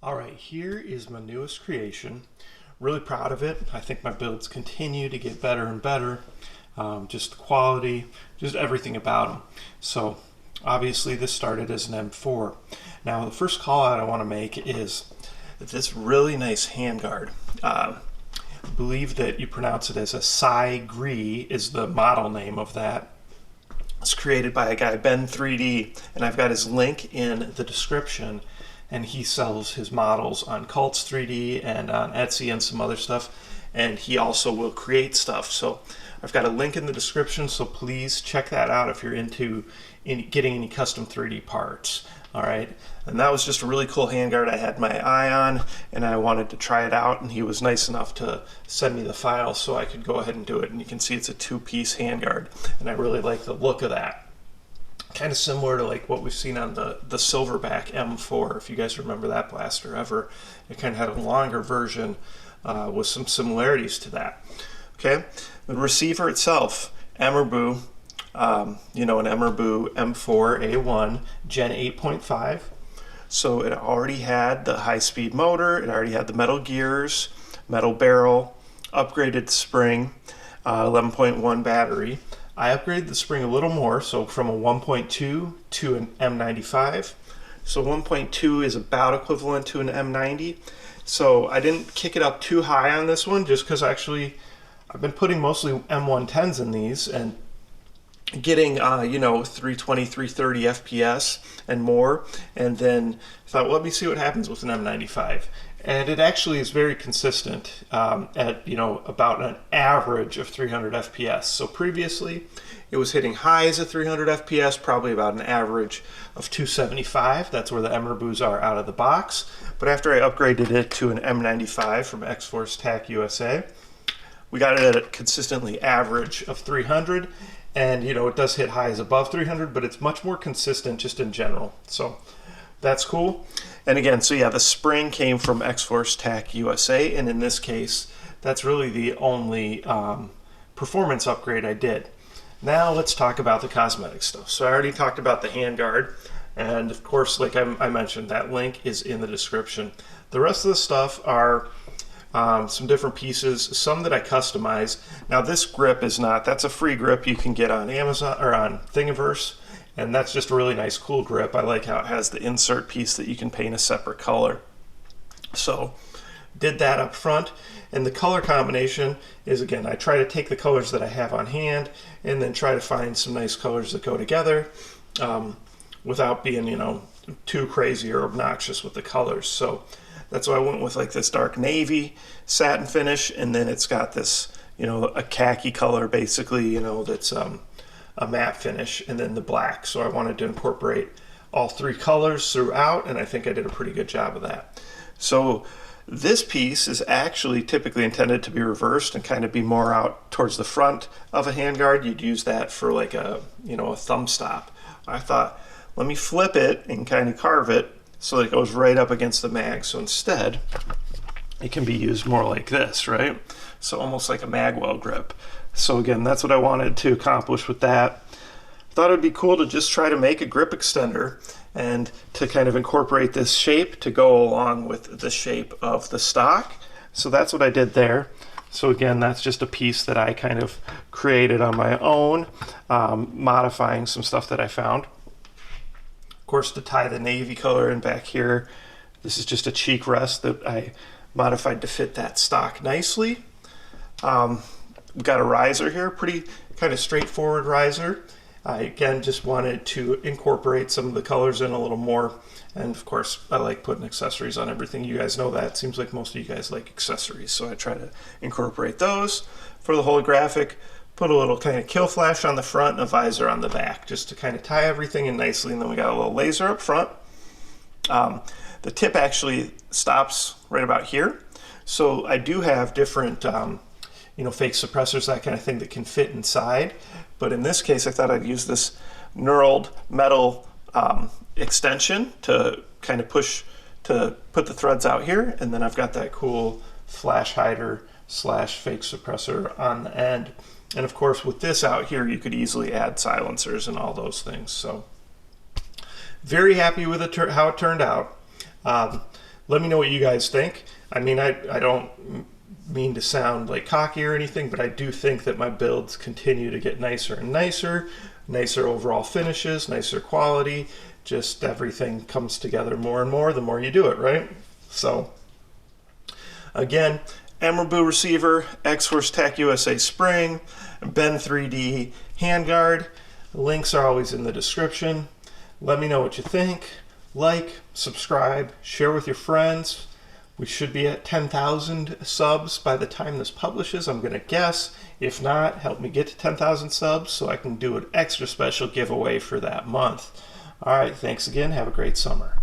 All right, here is my newest creation. Really proud of it. I think my builds continue to get better and better. Just the quality, just everything about them. So obviously this started as an M4. Now the first call out I want to make is this really nice handguard. I believe that you pronounce it as a Psy-Gree is the model name of that. It's created by a guy, Ben3D, and I've got his link in the description. And he sells his models on Cults 3D and on Etsy and some other stuff. And he also will create stuff. So I've got a link in the description, so please check that out if you're into getting any custom 3D parts. All right, and that was just a really cool handguard I had my eye on, and I wanted to try it out, and he was nice enough to send me the file so I could go ahead and do it. And you can see it's a two-piece handguard, and I really like the look of that. Kind of similar to like what we've seen on the Silverback M4, if you guys remember that blaster ever. It kind of had a longer version with some similarities to that. Okay, the receiver itself, EMERBU, an EMERBU M4A1 Gen 8.5. So it already had the high-speed motor, it already had the metal gears, metal barrel, upgraded spring, 11.1 battery. I upgraded the spring a little more, so from a 1.2 to an M95. So 1.2 is about equivalent to an M90. So I didn't kick it up too high on this one, just because actually I've been putting mostly M110s in these and getting 320, 330 FPS and more. And then I thought, well, let me see what happens with an M95. And it actually is very consistent at about an average of 300 FPS. So previously it was hitting highs at 300 FPS, probably about an average of 275. That's where the EMERBUs are out of the box. But after I upgraded it to an M95 from X-Force Tac USA, we got it at a consistently average of 300. And it does hit highs above 300, but it's much more consistent just in general. So that's cool. And again, so yeah, the spring came from X-Force Tac USA, and in this case, that's really the only performance upgrade I did. Now let's talk about the cosmetic stuff. So I already talked about the handguard, and of course, like I mentioned, that link is in the description. The rest of the stuff are some different pieces, some that I customize. Now this grip is not, that's a free grip you can get on Amazon or on Thingiverse. And that's just a really nice, cool grip. I like how it has the insert piece that you can paint a separate color. So, did that up front. And the color combination is, again, I try to take the colors that I have on hand and then try to find some nice colors that go together without being, too crazy or obnoxious with the colors. So, that's why I went with like this dark navy satin finish, and then it's got this, a khaki color basically, that's a matte finish, and then the black. So I wanted to incorporate all three colors throughout, and I think I did a pretty good job of that. So this piece is actually typically intended to be reversed and kind of be more out towards the front of a handguard. You'd use that for like a thumb stop. I thought, let me flip it and kind of carve it so that it goes right up against the mag. So instead, it can be used more like this, right? So almost like a magwell grip. So again, that's what I wanted to accomplish with that. Thought it'd be cool to just try to make a grip extender and to kind of incorporate this shape to go along with the shape of the stock. So that's what I did there. So again, that's just a piece that I kind of created on my own, modifying some stuff that I found. Of course, to tie the navy color in back here, this is just a cheek rest that I modified to fit that stock nicely. We've got a riser here, pretty kind of straightforward riser. I again just wanted to incorporate some of the colors in a little more, and of course I like putting accessories on everything. You guys know that. It seems like most of you guys like accessories, so I try to incorporate those. For the holographic, put a little kind of kill flash on the front and a visor on the back, just to kind of tie everything in nicely. And then we got a little laser up front. The tip actually stops right about here, so I do have different fake suppressors, that kind of thing, that can fit inside. But in this case, I thought I'd use this knurled metal extension to kind of push to put the threads out here. And then I've got that cool flash hider / fake suppressor on the end. And of course, with this out here, you could easily add silencers and all those things. So very happy with how it turned out. Let me know what you guys think. I mean, I don't mean to sound like cocky or anything, but I do think that my builds continue to get nicer and nicer, nicer overall finishes, nicer quality. Just everything comes together more and more the more you do it, right? So again, EMERBU receiver, X-Force Tac USA spring, Ben3D handguard. Links are always in the description. Let me know what you think. Like, subscribe, share with your friends. We should be at 10,000 subs by the time this publishes, I'm going to guess. If not, help me get to 10,000 subs so I can do an extra special giveaway for that month. All right, thanks again. Have a great summer.